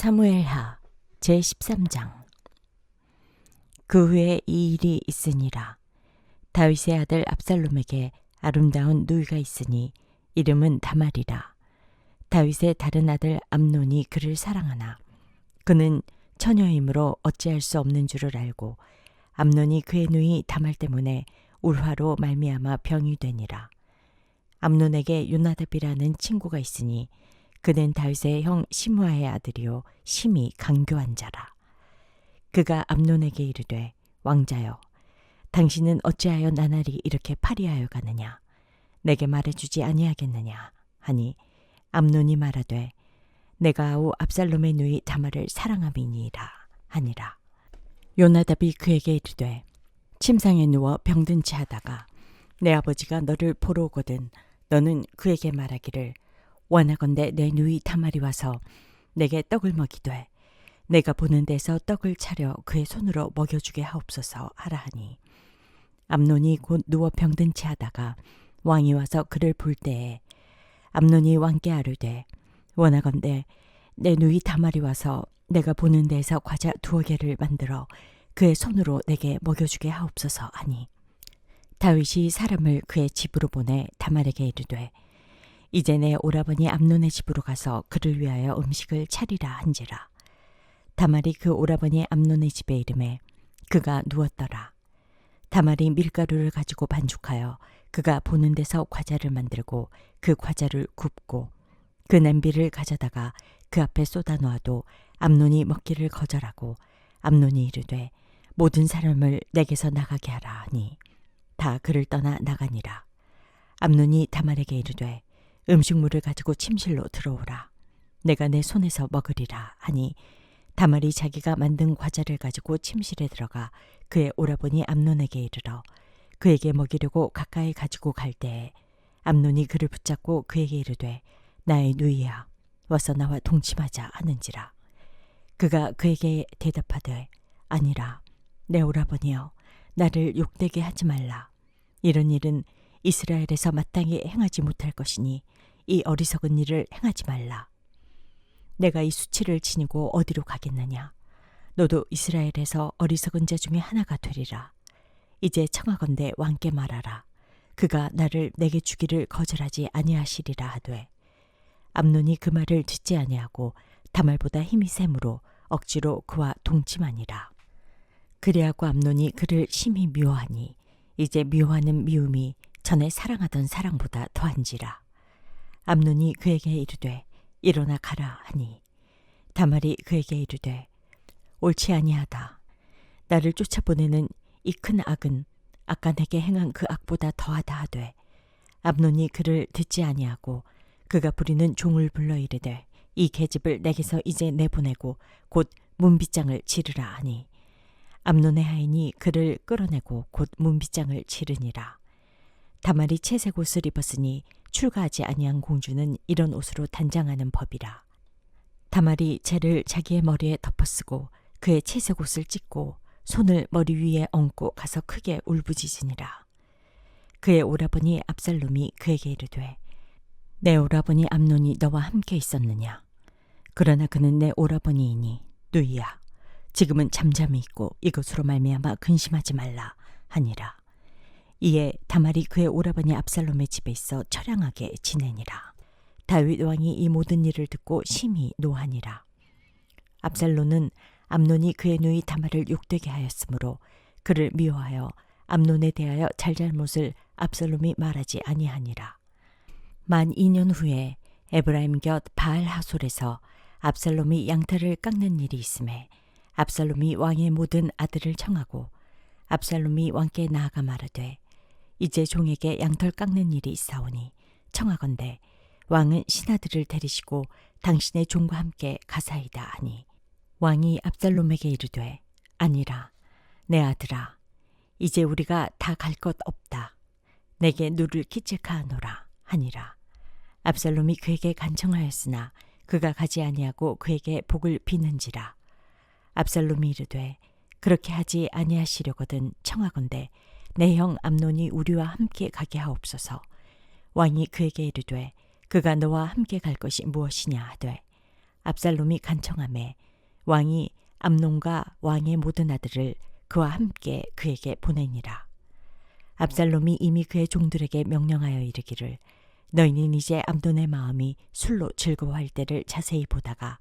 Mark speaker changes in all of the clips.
Speaker 1: 사무엘하 제13장. 그 후에 이 일이 있으니라. 다윗의 아들 압살롬에게 아름다운 누이가 있으니 이름은 다말이라. 다윗의 다른 아들 암논이 그를 사랑하나 그는 처녀이므로 어찌할 수 없는 줄을 알고 암논이 그의 누이 다말 때문에 울화로 말미암아 병이 되니라. 암논에게 요나답이라는 친구가 있으니 그는 다윗의 형 시므아의 아들이요 심히 강교한 자라. 그가 암논에게 이르되 왕자여, 당신은 어찌하여 나날이 이렇게 파리하여 가느냐? 내게 말해주지 아니하겠느냐? 하니 암논이 말하되 내가 아우 압살롬의 누이 다말을 사랑함이니이다 하니라. 요나답이 그에게 이르되 침상에 누워 병든 채 하다가 내 아버지가 너를 보러 오거든 너는 그에게 말하기를 원하건대 내 누이 다말이 와서 내게 떡을 먹이되 내가 보는 데서 떡을 차려 그의 손으로 먹여주게 하옵소서 하라 하니 암논이 곧 누워 병든 채 하다가 왕이 와서 그를 볼 때에 암논이 왕께 아뢰되 원하건대 내 누이 다말이 와서 내가 보는 데에서 과자 2개를 만들어 그의 손으로 내게 먹여주게 하옵소서 하니 다윗이 사람을 그의 집으로 보내 다말에게 이르되 이제 내 오라버니 암논의 집으로 가서 그를 위하여 음식을 차리라 한지라. 다말이 그 오라버니 암논의 집에 이르매 그가 누웠더라. 다말이 밀가루를 가지고 반죽하여 그가 보는 데서 과자를 만들고 그 과자를 굽고 그 냄비를 가져다가 그 앞에 쏟아 놓아도 암논이 먹기를 거절하고 암논이 이르되 모든 사람을 내게서 나가게 하라 하니 다 그를 떠나 나가니라. 암논이 다말에게 이르되 음식물을 가지고 침실로 들어오라. 내가 내 손에서 먹으리라 하니 다말이 자기가 만든 과자를 가지고 침실에 들어가 그의 오라버니 암논에게 이르러 그에게 먹이려고 가까이 가지고 갈 때에 암논이 그를 붙잡고 그에게 이르되 나의 누이야 와서 나와 동침하자 하는지라. 그가 그에게 대답하되 아니라 내 오라버니여 나를 욕되게 하지 말라. 이런 일은 이스라엘에서 마땅히 행하지 못할 것이니 이 어리석은 일을 행하지 말라. 내가 이 수치를 지니고 어디로 가겠느냐? 너도 이스라엘에서 어리석은 자 중에 하나가 되리라. 이제 청하건대 왕께 말하라. 그가 나를 내게 주기를 거절하지 아니하시리라 하되 암논이 그 말을 듣지 아니하고 다말보다 힘이 셈으로 억지로 그와 동침하니라. 그리하고 암논이 그를 심히 미워하니 이제 미워하는 미움이 전에 사랑하던 사랑보다 더한지라. 암논이 그에게 이르되 일어나 가라 하니 다말이 그에게 이르되 옳지 아니하다. 나를 쫓아보내는 이 큰 악은 아까 내게 행한 그 악보다 더하다 하되 암논이 그를 듣지 아니하고 그가 부리는 종을 불러 이르되 이 계집을 내게서 이제 내보내고 곧 문빗장을 치르라 하니 암논의 하인이 그를 끌어내고 곧 문빗장을 치르니라. 다말이 채색 옷을 입었으니 출가하지 아니한 공주는 이런 옷으로 단장하는 법이라. 다말이 재를 자기의 머리에 덮어쓰고 그의 채색 옷을 찢고 손을 머리 위에 얹고 가서 크게 울부짖으니라. 그의 오라버니 압살롬이 그에게 이르되 내 오라버니 암논이 너와 함께 있었느냐? 그러나 그는 내 오라버니이니 누이야. 지금은 잠잠히 있고 이것으로 말미암아 근심하지 말라 하니라. 이에 다말이 그의 오라버니 압살롬의 집에 있어 처량하게 지내니라. 다윗 왕이 이 모든 일을 듣고 심히 노하니라. 압살롬은 암논이 그의 누이 다말을 욕되게 하였으므로 그를 미워하여 암논에 대하여 잘잘못을 압살롬이 말하지 아니하니라. 만 2년 후에 에브라임 곁 바알 하솔에서 압살롬이 양털을 깎는 일이 있음에 압살롬이 왕의 모든 아들을 청하고 압살롬이 왕께 나아가 말하되 이제 종에게 양털 깎는 일이 있사오니 청하건대 왕은 신하들을 데리시고 당신의 종과 함께 가사이다 하니 왕이 압살롬에게 이르되 아니라 내 아들아 이제 우리가 다 갈 것 없다. 내게 누를 끼칠카하노라 하니라. 압살롬이 그에게 간청하였으나 그가 가지 아니하고 그에게 복을 비는지라. 압살롬이 이르되 그렇게 하지 아니하시려거든 청하건대 내 형 암논이 우리와 함께 가게 하옵소서. 왕이 그에게 이르되 그가 너와 함께 갈 것이 무엇이냐 하되 압살롬이 간청하매 왕이 암논과 왕의 모든 아들을 그와 함께 그에게 보내니라. 압살롬이 이미 그의 종들에게 명령하여 이르기를 너희는 이제 암논의 마음이 술로 즐거워할 때를 자세히 보다가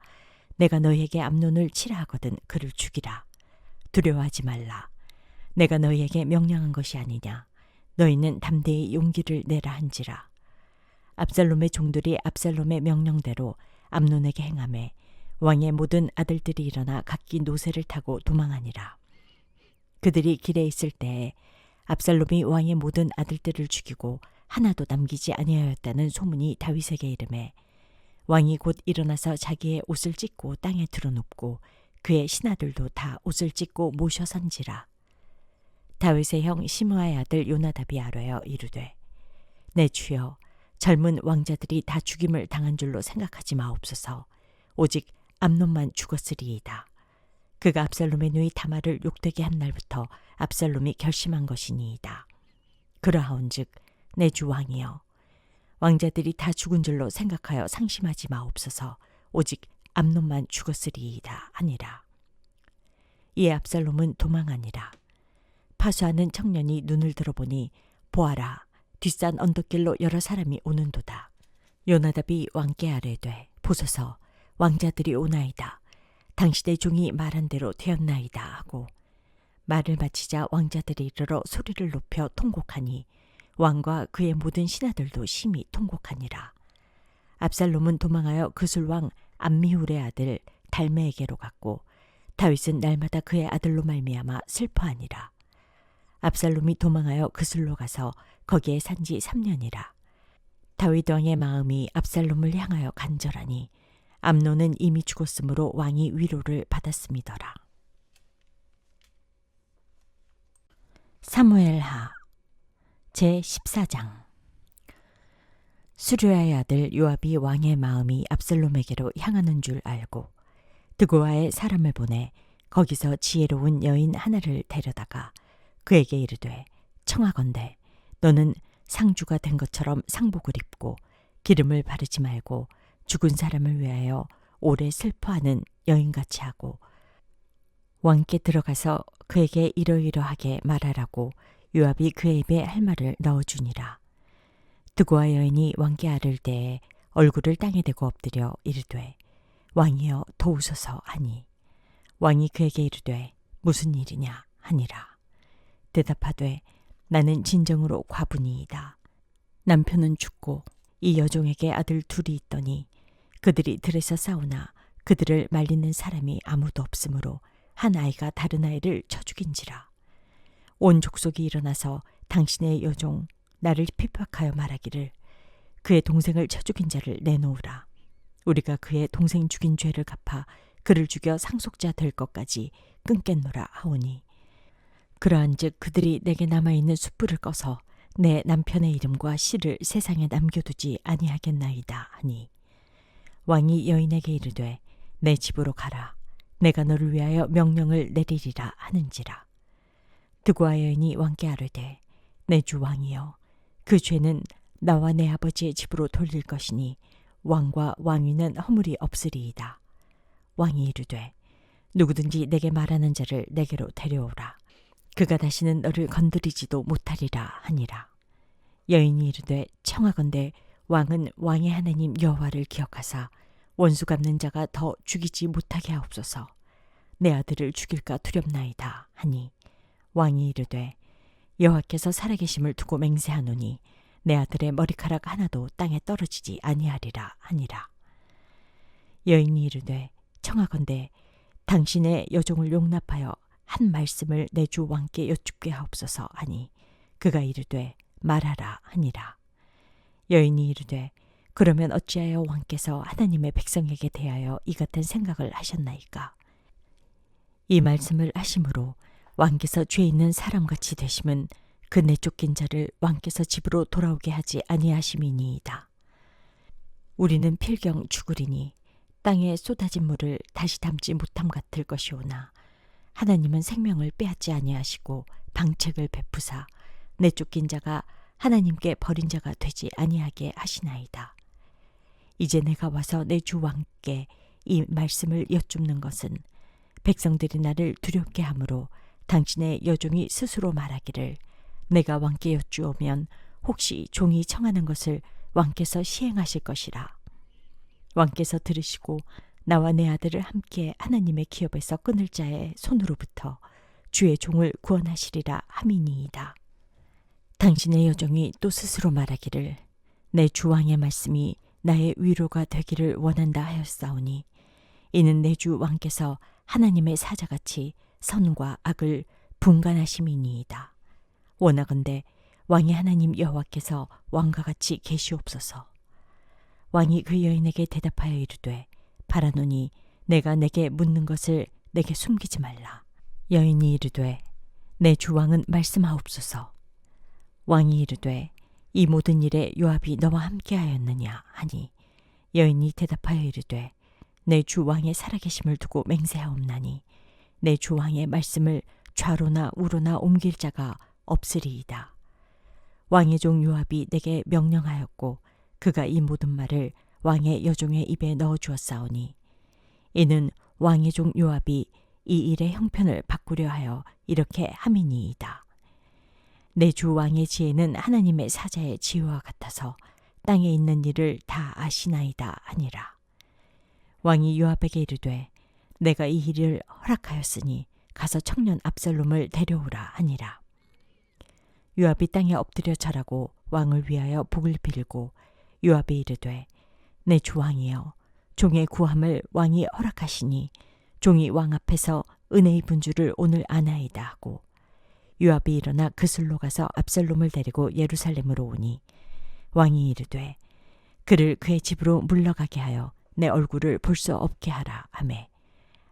Speaker 1: 내가 너희에게 암논을 치라 하거든 그를 죽이라. 두려워하지 말라. 내가 너희에게 명령한 것이 아니냐. 너희는 담대히 용기를 내라 한지라. 압살롬의 종들이 압살롬의 명령대로 암논에게 행하매 왕의 모든 아들들이 일어나 각기 노새를 타고 도망하니라. 그들이 길에 있을 때에 압살롬이 왕의 모든 아들들을 죽이고 하나도 남기지 아니하였다는 소문이 다윗에게 이르매 왕이 곧 일어나서 자기의 옷을 찢고 땅에 드러눕고 그의 신하들도 다 옷을 찢고 모셔 선지라. 다윗의 형 시므아의 아들 요나답이 아뢰어 이르되 내 주여 젊은 왕자들이 다 죽임을 당한 줄로 생각하지 마옵소서. 오직 암논만 죽었으리이다. 그가 압살롬의 누이 다말을 욕되게 한 날부터 압살롬이 결심한 것이니이다. 그러하온즉 내 주 왕이여 왕자들이 다 죽은 줄로 생각하여 상심하지 마옵소서. 오직 암논만 죽었으리이다 하니라. 이에 압살롬은 도망하니라. 파수하는 청년이 눈을 들어보니 보아라 뒷산 언덕길로 여러 사람이 오는도다. 요나답이 왕께 아뢰되 보소서 왕자들이 오나이다. 당신의 종이 말한 대로 되었나이다 하고 말을 마치자 왕자들이 이르러 소리를 높여 통곡하니 왕과 그의 모든 신하들도 심히 통곡하니라. 압살롬은 도망하여 그술왕 암미훌의 아들 달메에게로 갔고 다윗은 날마다 그의 아들로 말미암아 슬퍼하니라. 압살롬이 도망하여 그술로 가서 거기에 산지 3년이라. 다윗 왕의 마음이 압살롬을 향하여 간절하니 암논은 이미 죽었으므로 왕이 위로를 받았음이더라. 사무엘하 제14장. 수르야의 아들 요압이 왕의 마음이 압살롬에게로 향하는 줄 알고 드고아의 사람을 보내 거기서 지혜로운 여인 하나를 데려다가 그에게 이르되 청하건대 너는 상주가 된 것처럼 상복을 입고 기름을 바르지 말고 죽은 사람을 위하여 오래 슬퍼하는 여인같이 하고 왕께 들어가서 그에게 이러이러하게 말하라고 요압이 그의 입에 할 말을 넣어주니라. 드고아 여인이 왕께 아를 때에 얼굴을 땅에 대고 엎드려 이르되 왕이여 도우소서 하니 왕이 그에게 이르되 무슨 일이냐 하니라. 대답하되 나는 진정으로 과부니이다. 남편은 죽고 이 여종에게 아들 둘이 있더니 그들이 들에서 싸우나 그들을 말리는 사람이 아무도 없으므로 한 아이가 다른 아이를 쳐 죽인지라. 온 족속이 일어나서 당신의 여종 나를 핍박하여 말하기를 그의 동생을 쳐 죽인 자를 내놓으라. 우리가 그의 동생 죽인 죄를 갚아 그를 죽여 상속자 될 것까지 끊겠노라 하오니 그러한즉 그들이 내게 남아있는 숯불을 꺼서 내 남편의 이름과 씨를 세상에 남겨두지 아니하겠나이다 하니 왕이 여인에게 이르되 내 집으로 가라. 내가 너를 위하여 명령을 내리리라 하는지라. 드고아 여인이 왕께 아뢰되 내 주 왕이여 그 죄는 나와 내 아버지의 집으로 돌릴 것이니 왕과 왕위는 허물이 없으리이다. 왕이 이르되 누구든지 내게 말하는 자를 내게로 데려오라. 그가 다시는 너를 건드리지도 못하리라 하니라. 여인이 이르되 청하건대 왕은 왕의 하나님 여호와를 기억하사 원수 갚는 자가 더 죽이지 못하게 하옵소서. 내 아들을 죽일까 두렵나이다 하니 왕이 이르되 여호와께서 살아계심을 두고 맹세하노니 내 아들의 머리카락 하나도 땅에 떨어지지 아니하리라 하니라. 여인이 이르되 청하건대 당신의 여종을 용납하여 한 말씀을 내 주 왕께 여쭙게 하옵소서 하니 그가 이르되 말하라 하니라. 여인이 이르되 그러면 어찌하여 왕께서 하나님의 백성에게 대하여 이 같은 생각을 하셨나이까? 이 말씀을 하심으로 왕께서 죄 있는 사람같이 되심은 그 내쫓긴 자를 왕께서 집으로 돌아오게 하지 아니하심이니이다. 우리는 필경 죽으리니 땅에 쏟아진 물을 다시 담지 못함 같을 것이오나 하나님은 생명을 빼앗지 아니하시고 방책을 베푸사 내쫓긴 자가 하나님께 버린 자가 되지 아니하게 하시나이다. 이제 내가 와서 내 주 왕께 이 말씀을 여쭙는 것은 백성들이 나를 두렵게 하므로 당신의 여종이 스스로 말하기를 내가 왕께 여쭈오면 혹시 종이 청하는 것을 왕께서 시행하실 것이라. 왕께서 들으시고 나와 내 아들을 함께 하나님의 기업에서 끊을 자의 손으로부터 주의 종을 구원하시리라 함이니이다. 당신의 여종이 또 스스로 말하기를 내 주 왕의 말씀이 나의 위로가 되기를 원한다 하였사오니 이는 내 주 왕께서 하나님의 사자같이 선과 악을 분간하심이니이다. 원하건대 왕이 하나님 여호와께서 왕과 같이 계시옵소서. 왕이 그 여인에게 대답하여 이르되 바라노니 내가 내게 묻는 것을 내게 숨기지 말라. 여인이 이르되 내 주 왕은 말씀하옵소서. 왕이 이르되 이 모든 일에 요압이 너와 함께하였느냐 하니 여인이 대답하여 이르되 내 주 왕의 살아계심을 두고 맹세하옵나니 내 주 왕의 말씀을 좌로나 우로나 옮길 자가 없으리이다. 왕의 종 요압이 내게 명령하였고 그가 이 모든 말을 왕의 여종의 입에 넣어주었사오니 이는 왕의 종 요압이 이 일의 형편을 바꾸려 하여 이렇게 함이니이다. 내 주 왕의 지혜는 하나님의 사자의 지혜와 같아서 땅에 있는 일을 다 아시나이다 하니라. 왕이 요압에게 이르되 내가 이 일을 허락하였으니 가서 청년 압살롬을 데려오라 하니라. 요압이 땅에 엎드려 절하고 왕을 위하여 복을 빌고 요압이 이르되 내 주 왕이여 종의 구함을 왕이 허락하시니 종이 왕 앞에서 은혜의 분주를 오늘 아나이다 하고 요압이 일어나 그슬로 가서 압살롬을 데리고 예루살렘으로 오니 왕이 이르되 그를 그의 집으로 물러가게 하여 내 얼굴을 볼 수 없게 하라 하매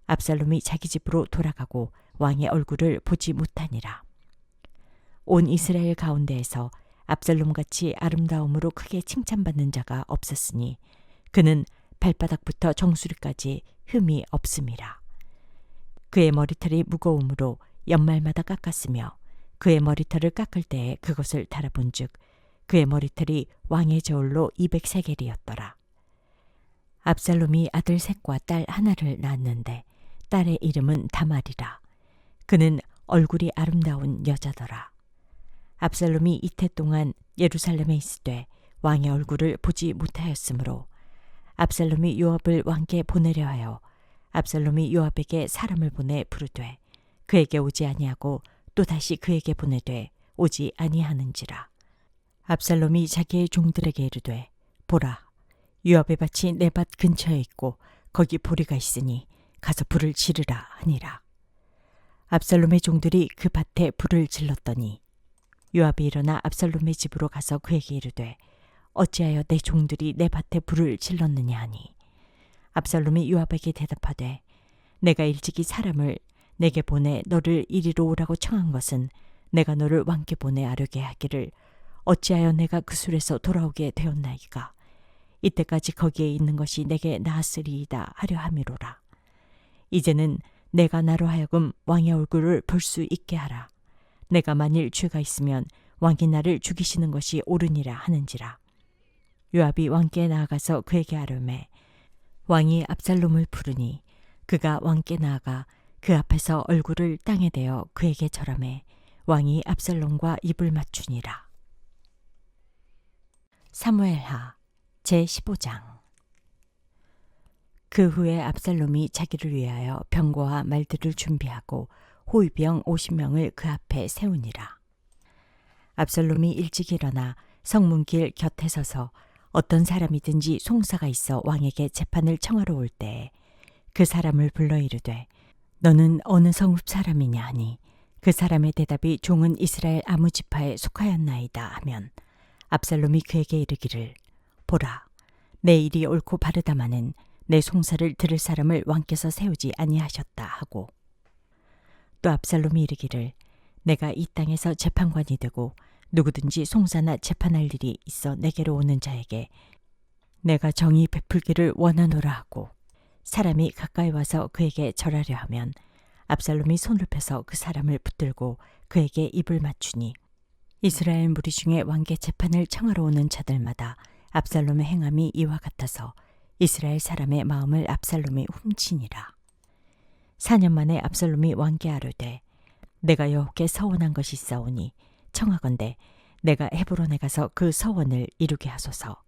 Speaker 1: 압살롬이 자기 집으로 돌아가고 왕의 얼굴을 보지 못하니라. 온 이스라엘 가운데에서 압살롬같이 아름다움으로 크게 칭찬받는 자가 없었으니 그는 발바닥부터 정수리까지 흠이 없음이라. 그의 머리털이 무거우므로 연말마다 깎았으며 그의 머리털을 깎을 때에 그것을 달아본즉 그의 머리털이 왕의 저울로 200세겔이었더라. 압살롬이 아들 셋과 딸 하나를 낳았는데 딸의 이름은 다말이라. 그는 얼굴이 아름다운 여자더라. 압살롬이 이태 동안 예루살렘에 있으되 왕의 얼굴을 보지 못하였으므로 압살롬이 요압을 왕께 보내려 하여 압살롬이 요압에게 사람을 보내 부르되 그에게 오지 아니하고 또다시 그에게 보내되 오지 아니하는지라. 압살롬이 자기의 종들에게 이르되 보라 요압의 밭이 내 밭 근처에 있고 거기 보리가 있으니 가서 불을 지르라 하니라. 압살롬의 종들이 그 밭에 불을 질렀더니 요압이 일어나 압살롬의 집으로 가서 그에게 이르되 어찌하여 내 종들이 내 밭에 불을 질렀느냐 하니 압살롬이 요압에게 대답하되 내가 일찍이 사람을 내게 보내 너를 이리로 오라고 청한 것은 내가 너를 왕께 보내 아뢰게 하기를 어찌하여 내가 그 술에서 돌아오게 되었나이까. 이때까지 거기에 있는 것이 내게 나았으리이다 하려 함이로라. 이제는 내가 나로 하여금 왕의 얼굴을 볼 수 있게 하라. 내가 만일 죄가 있으면 왕이 나를 죽이시는 것이 옳으니라 하는지라. 요압이 왕께 나아가서 그에게 아뢰매 왕이 압살롬을 부르니 그가 왕께 나아가 그 앞에서 얼굴을 땅에 대어 그에게 절하매 왕이 압살롬과 입을 맞추니라. 사무엘하 제15장. 그 후에 압살롬이 자기를 위하여 병거와 말들을 준비하고 호위병 50명을 그 앞에 세우니라. 압살롬이 일찍 일어나 성문길 곁에 서서 어떤 사람이든지 송사가 있어 왕에게 재판을 청하러 올 때에 그 사람을 불러 이르되 너는 어느 성읍 사람이냐 하니 그 사람의 대답이 종은 이스라엘 아무 지파에 속하였나이다 하면 압살롬이 그에게 이르기를 보라 내 일이 옳고 바르다마는 내 송사를 들을 사람을 왕께서 세우지 아니하셨다 하고 또 압살롬이 이르기를 내가 이 땅에서 재판관이 되고 누구든지 송사나 재판할 일이 있어 내게로 오는 자에게 내가 정의 베풀기를 원하노라 하고 사람이 가까이 와서 그에게 절하려 하면 압살롬이 손을 펴서 그 사람을 붙들고 그에게 입을 맞추니 이스라엘 무리 중에 왕께 재판을 청하러 오는 자들마다 압살롬의 행함이 이와 같아서 이스라엘 사람의 마음을 압살롬이 훔치니라. 4년 만에 압살롬이 왕께 아뢰되 내가 여호와께 서원한 것이 있사오니 청하건대 내가 헤브론에 가서 그 서원을 이루게 하소서.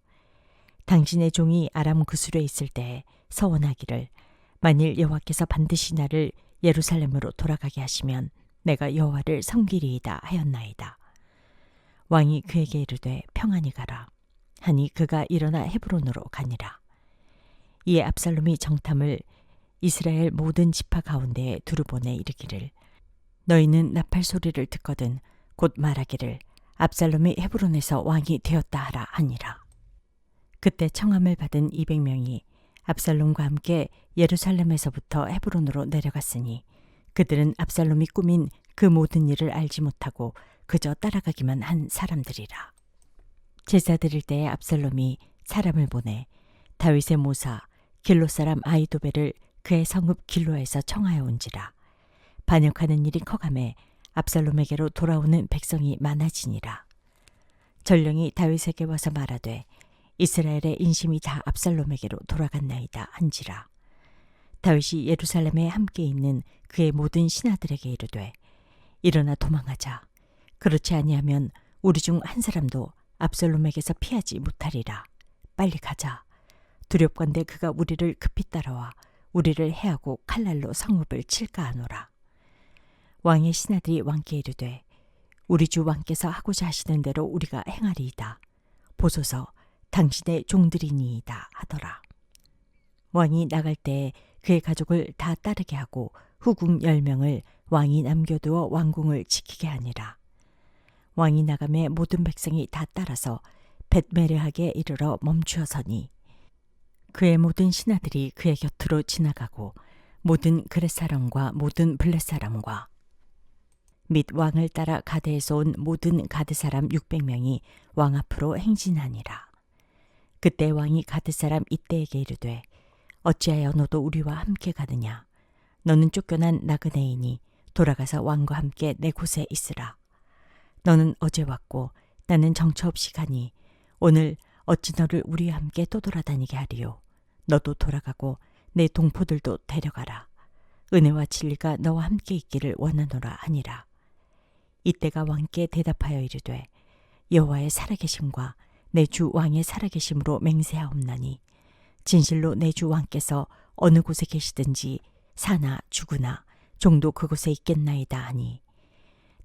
Speaker 1: 당신의 종이 아람 그술에 있을 때에 서원하기를 만일 여호와께서 반드시 나를 예루살렘으로 돌아가게 하시면 내가 여호와를 섬기리이다 하였나이다. 왕이 그에게 이르되 평안히 가라 하니 그가 일어나 헤브론으로 가니라. 이에 압살롬이 정탐을 이스라엘 모든 지파 가운데에 두루 보내 이르기를 너희는 나팔 소리를 듣거든 곧 말하기를 압살롬이 헤브론에서 왕이 되었다 하라 하니라. 그때 청함을 받은 200명이 압살롬과 함께 예루살렘에서부터 헤브론으로 내려갔으니 그들은 압살롬이 꾸민 그 모든 일을 알지 못하고 그저 따라가기만 한 사람들이라. 제사 드릴 때에 압살롬이 사람을 보내 다윗의 모사 길로 사람 아히도벨을 그의 성읍 길로에서 청하여 온지라. 반역하는 일이 커가매 압살롬에게로 돌아오는 백성이 많아지니라. 전령이 다윗에게 와서 말하되 이스라엘의 인심이 다 압살롬에게로 돌아갔나이다 한지라. 다윗이 예루살렘에 함께 있는 그의 모든 신하들에게 이르되 일어나 도망하자. 그렇지 아니하면 우리 중 한 사람도 압살롬에게서 피하지 못하리라. 빨리 가자. 두렵건대 그가 우리를 급히 따라와 우리를 해하고 칼날로 성읍을 칠까 하노라. 왕의 신하들이 왕께 이르되 우리 주 왕께서 하고자 하시는 대로 우리가 행하리이다. 보소서 당신의 종들이니이다 하더라. 왕이 나갈 때에 그의 가족을 다 따르게 하고 후궁 10명을 왕이 남겨두어 왕궁을 지키게 하니라. 왕이 나가매 모든 백성이 다 따라서 벳메르하게 이르러 멈추어 서니 그의 모든 신하들이 그의 곁으로 지나가고 모든 그렛 사람과 모든 블렛 사람과 및 왕을 따라 가드에서 온 모든 가드 사람 600명이 왕 앞으로 행진하니라. 그때 왕이 가드 사람 이때에게 이르되 어찌하여 너도 우리와 함께 가느냐. 너는 쫓겨난 나그네이니 돌아가서 왕과 함께 내 곳에 있으라. 너는 어제 왔고 나는 정처 없이 가니 오늘 어찌 너를 우리와 함께 또 돌아다니게 하리요. 너도 돌아가고 내 동포들도 데려가라. 은혜와 진리가 너와 함께 있기를 원하노라 하니라. 이때가 왕께 대답하여 이르되 여호와의 살아계심과 내 주 왕의 살아계심으로 맹세하옵나니 진실로 내 주 왕께서 어느 곳에 계시든지 사나 죽으나 종도 그곳에 있겠나이다 하니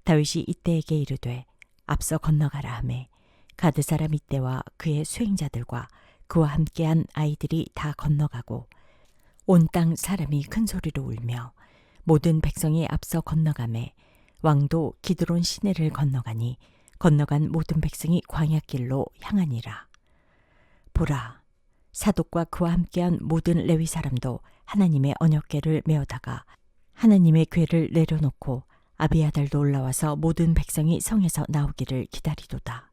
Speaker 1: 다윗이 이때에게 이르되 앞서 건너가라 하매 가드 사람 이때와 그의 수행자들과 그와 함께한 아이들이 다 건너가고 온 땅 사람이 큰 소리로 울며 모든 백성이 앞서 건너가매 왕도 기드론 시내를 건너가니 건너간 모든 백성이 광야길로 향하니라. 보라, 사독과 그와 함께한 모든 레위 사람도 하나님의 언약궤를 메어다가 하나님의 궤를 내려놓고 아비아달도 올라와서 모든 백성이 성에서 나오기를 기다리도다.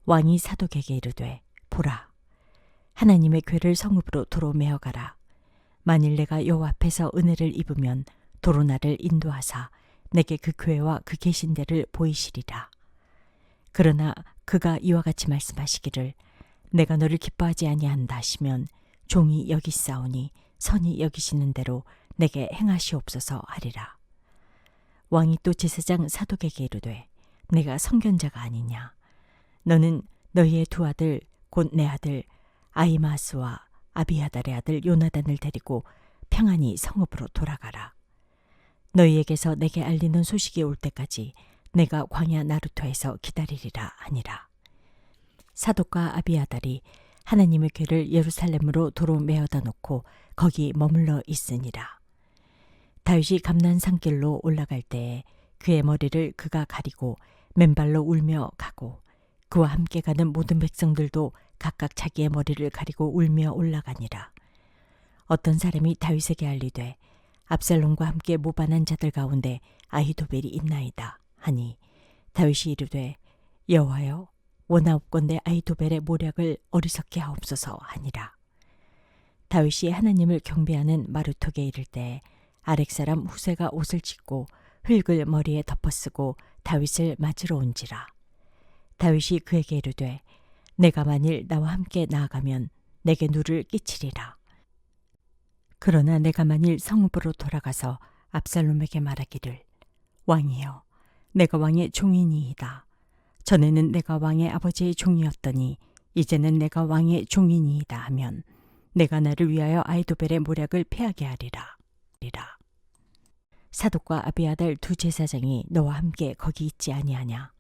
Speaker 1: 왕이 사독에게 이르되 보라, 하나님의 궤를 성읍으로 도로 메어가라. 만일 내가 여호와 앞에서 은혜를 입으면 도로 나를 인도하사 내게 그 궤와 그 계신 데를 보이시리라. 그러나 그가 이와 같이 말씀하시기를 내가 너를 기뻐하지 아니한다 하시면 종이 여기 있사오니 선이 여기시는 대로 내게 행하시옵소서 하리라. 왕이 또 제사장 사독에게 이르되 내가 선견자가 아니냐. 너는 너희의 두 아들 곧 내 아들 아히마스와 아비아달의 아들 요나단을 데리고 평안히 성읍으로 돌아가라. 너희에게서 내게 알리는 소식이 올 때까지 내가 광야 나루토에서 기다리리라 하니라. 사독과 아비아달이 하나님의 궤를 예루살렘으로 도로 메어다 놓고 거기 머물러 있으니라. 다윗이 감난산길로 올라갈 때에 그의 머리를 그가 가리고 맨발로 울며 가고 그와 함께 가는 모든 백성들도 각각 자기의 머리를 가리고 울며 올라가니라. 어떤 사람이 다윗에게 알리되 압살롬과 함께 모반한 자들 가운데 아히도벨이 있나이다 하니 다윗이 이르되 여호와여 원하옵건대 아히도벨의 모략을 어리석게 하옵소서 하니라. 다윗이 하나님을 경배하는 마루톡에 이를 때 아렉 사람 후세가 옷을 찢고 흙을 머리에 덮어쓰고 다윗을 맞으러 온지라. 다윗이 그에게 이르되 내가 만일 나와 함께 나아가면 내게 누를 끼치리라. 그러나 내가 만일 성읍으로 돌아가서 압살롬에게 말하기를 왕이여 내가 왕의 종이니이다. 전에는 내가 왕의 아버지의 종이었더니 이제는 내가 왕의 종이니이다 하면 내가 나를 위하여 아히도벨의 모략을 패하게 하리라. 사독과 아비아달 두 제사장이 너와 함께 거기 있지 아니하냐.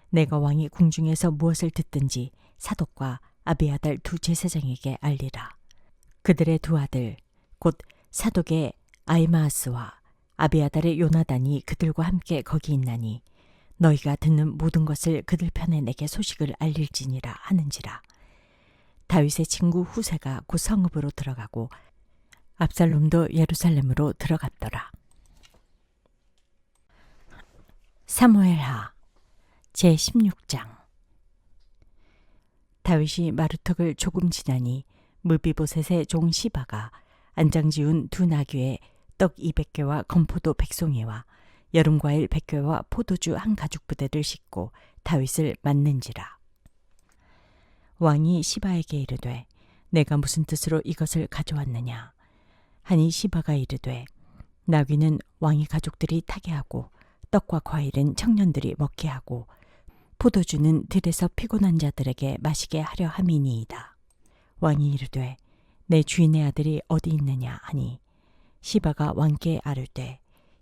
Speaker 1: 내가 왕이 궁중에서 무엇을 듣든지 사독과 아비아달 두 제사장에게 알리라. 그들의 두 아들 곧 사독의 아히마아스와 아비아달의 요나단이 그들과 함께 거기 있나니 너희가 듣는 모든 것을 그들 편에 내게 소식을 알릴지니라 하는지라. 다윗의 친구 후세가 곧 성읍으로 들어가고 압살롬도 예루살렘으로 들어갔더라. 사무엘하 제16장. 다윗이 마루턱을 조금 지나니 무비보셋의 종 시바가 안장 지운 두 나귀에 떡 200개와 건포도 100송이와 여름과일 100개와 포도주 한 가죽 부대를 싣고 다윗을 맞는지라. 왕이 시바에게 이르되 내가 무슨 뜻으로 이것을 가져왔느냐 하니 시바가 이르되 나귀는 왕의 가족들이 타게 하고 떡과 과일은 청년들이 먹게 하고 포도주는 들에서 피곤한 자들에게 마시게 하려 함이니이다. 왕이 이르되 내 주인의 아들이 어디 있느냐 하니 시바가 왕께 아뢰되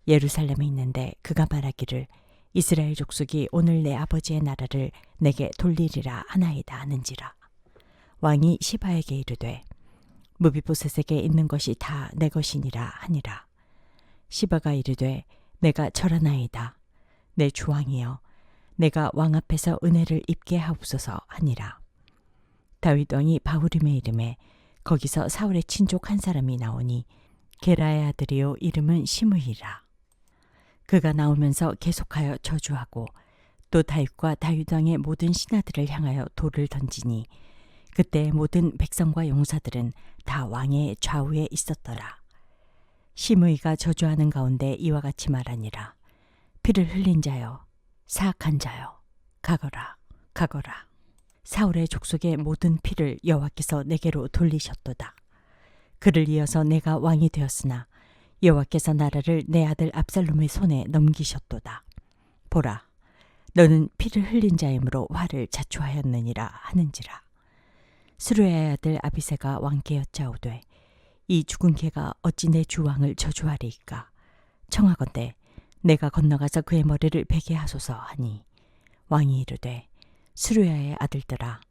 Speaker 1: 예루살렘에 있는데 그가 말하기를 이스라엘 족속이 오늘 내 아버지의 나라를 내게 돌리리라 하나이다 하는지라. 왕이 시바에게 이르되 무비보셋에게 있는 것이 다 내 것이니라 하니라. 시바가 이르되 내가 절하나이다. 내 주왕이여 내가 왕 앞에서 은혜를 입게 하옵소서 하니라. 다윗 왕이 바후림에 이름에 거기서 사울의 친족 한 사람이 나오니 게라의 아들이요 이름은 시므이라. 그가 나오면서 계속하여 저주하고 또 다윗과 다윗 왕의 모든 신하들을 향하여 돌을 던지니 그때 모든 백성과 용사들은 다 왕의 좌우에 있었더라. 시므이가 저주하는 가운데 이와 같이 말하니라. 피를 흘린 자여 사악한 자여 가거라 가거라. 사울의 족속의 모든 피를 여호와께서 내게로 돌리셨도다. 그를 이어서 내가 왕이 되었으나 여호와께서 나라를 내 아들 압살롬의 손에 넘기셨도다. 보라 너는 피를 흘린 자이므로 화를 자초하였느니라 하는지라. 스루야의 아들 아비새가 왕께 여짜오되 이 죽은 개가 어찌 내 주왕을 저주하리이까. 청하건대 내가 건너가서 그의 머리를 베게 하소서 하니 왕이 이르되 스루야의 아들들아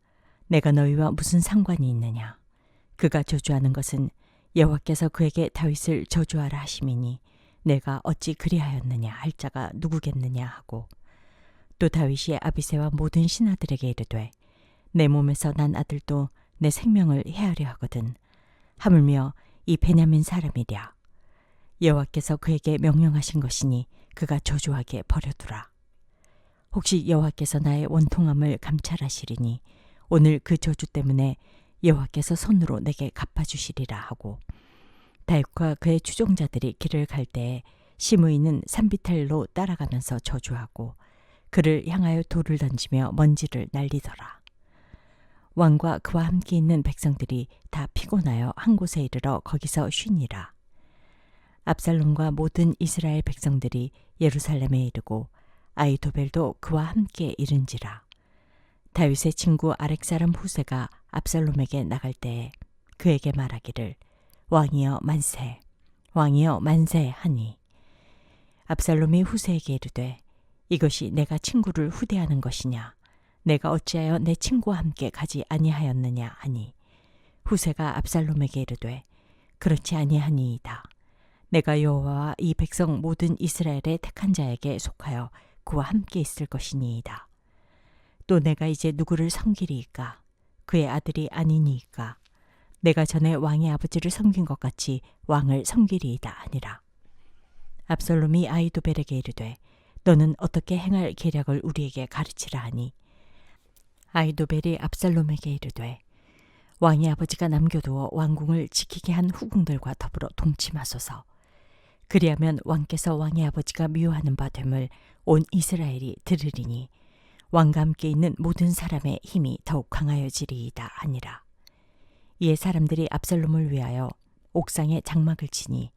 Speaker 1: 내가 너희와 무슨 상관이 있느냐. 그가 저주하는 것은 여호와께서 그에게 다윗을 저주하라 하심이니 내가 어찌 그리하였느냐 할 자가 누구겠느냐 하고 또 다윗이 아비새와 모든 신하들에게 이르되 내 몸에서 난 아들도 내 생명을 해하려 하거든. 하물며 이 베냐민 사람이랴. 여호와께서 그에게 명령하신 것이니 그가 저주하게 버려두라. 혹시 여호와께서 나의 원통함을 감찰하시리니 오늘 그 저주 때문에 여호와께서 손으로 내게 갚아주시리라 하고 다윗과 그의 추종자들이 길을 갈 때에 시므이는 산비탈로 따라가면서 저주하고 그를 향하여 돌을 던지며 먼지를 날리더라. 왕과 그와 함께 있는 백성들이 다 피곤하여 한 곳에 이르러 거기서 쉬니라. 압살롬과 모든 이스라엘 백성들이 예루살렘에 이르고 아히도벨도 그와 함께 이른지라. 다윗의 친구 아렉 사람 후세가 압살롬에게 나갈 때에 그에게 말하기를 왕이여 만세 왕이여 만세 하니 압살롬이 후세에게 이르되 이것이 내가 친구를 후대하는 것이냐. 내가 어찌하여 내 친구와 함께 가지 아니하였느냐 하니 후세가 압살롬에게 이르되 그렇지 아니하니이다. 내가 여호와와 이 백성 모든 이스라엘의 택한 자에게 속하여 그와 함께 있을 것이니이다. 또 내가 이제 누구를 섬기리이까. 그의 아들이 아니니이까. 내가 전에 왕의 아버지를 섬긴 것 같이 왕을 섬기리이다 하니라. 압살롬이 아히도벨에게 이르되 너는 어떻게 행할 계략을 우리에게 가르치라 하니 아히도벨이 압살롬에게 이르되 왕의 아버지가 남겨두어 왕궁을 지키게 한 후궁들과 더불어 동침하소서. 그리하면 왕께서 왕의 아버지가 미워하는 바 됨을 온 이스라엘이 들으리니 왕과 함께 있는 모든 사람의 힘이 더욱 강하여지리이다 하니라. 이에 사람들이 압살롬을 위하여 옥상에 장막을 치니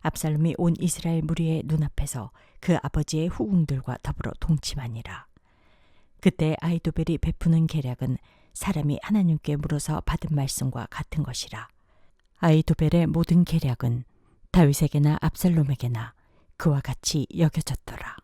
Speaker 1: 압살롬이 온 이스라엘 무리의 눈앞에서 그 아버지의 후궁들과 더불어 동침하니라. 그때 아히도벨이 베푸는 계략은 사람이 하나님께 물어서 받은 말씀과 같은 것이라. 아히도벨의 모든 계략은 다윗에게나 압살롬에게나 그와 같이 여겨졌더라.